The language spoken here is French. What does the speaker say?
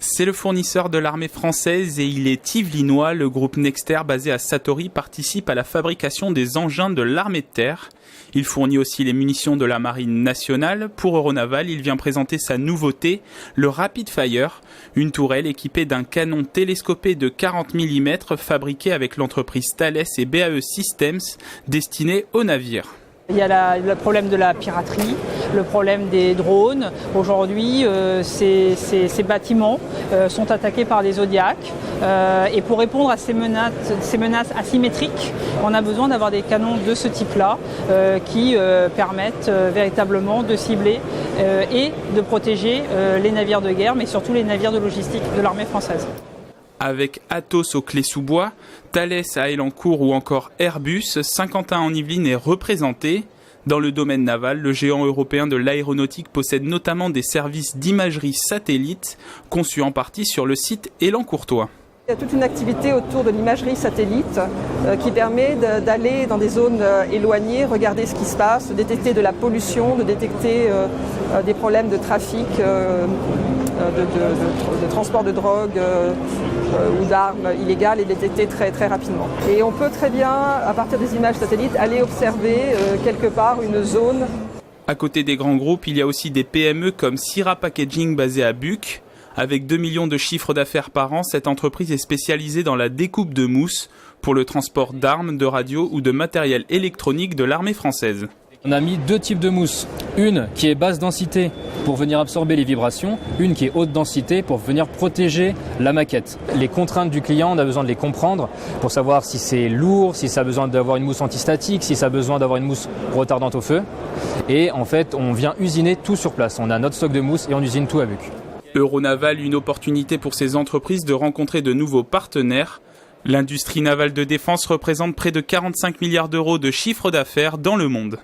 C'est le fournisseur de l'armée française et il est yvelinois. Le groupe Nexter, basé à Satory, participe à la fabrication des engins de l'armée de terre. Il fournit aussi les munitions de la marine nationale. Pour Euronaval, il vient présenter sa nouveauté, le Rapid Fire, une tourelle équipée d'un canon télescopé de 40 mm fabriqué avec l'entreprise Thales et BAE Systems, destiné aux navires. Il y a le problème de la piraterie, le problème des drones. Aujourd'hui, ces bâtiments sont attaqués par des zodiacs. Et pour répondre à ces menaces asymétriques, on a besoin d'avoir des canons de ce type-là qui permettent véritablement de cibler et de protéger les navires de guerre, mais surtout les navires de logistique de l'armée française. Avec Atos au Clé-sous-Bois, Thales à Elancourt ou encore Airbus, Saint-Quentin en Yvelines est représenté. Dans le domaine naval, le géant européen de l'aéronautique possède notamment des services d'imagerie satellite conçus en partie sur le site élancourtois. Il y a toute une activité autour de l'imagerie satellite qui permet d'aller dans des zones éloignées, regarder ce qui se passe, de détecter de la pollution, de détecter des problèmes de trafic, de transport de drogue ou d'armes illégales et détecter très, très rapidement. Et on peut très bien, à partir des images satellites, aller observer quelque part une zone. À côté des grands groupes, il y a aussi des PME comme Syrah Packaging basée à Buc. Avec 2 millions de chiffres d'affaires par an, cette entreprise est spécialisée dans la découpe de mousse pour le transport d'armes, de radios ou de matériel électronique de l'armée française. On a mis 2 types de mousse, une qui est basse densité pour venir absorber les vibrations, une qui est haute densité pour venir protéger la maquette. Les contraintes du client, on a besoin de les comprendre pour savoir si c'est lourd, si ça a besoin d'avoir une mousse antistatique, si ça a besoin d'avoir une mousse retardante au feu. Et en fait, on vient usiner tout sur place. On a notre stock de mousse et on usine tout à Buc. Euronaval, une opportunité pour ces entreprises de rencontrer de nouveaux partenaires. L'industrie navale de défense représente près de 45 milliards d'euros de chiffre d'affaires dans le monde.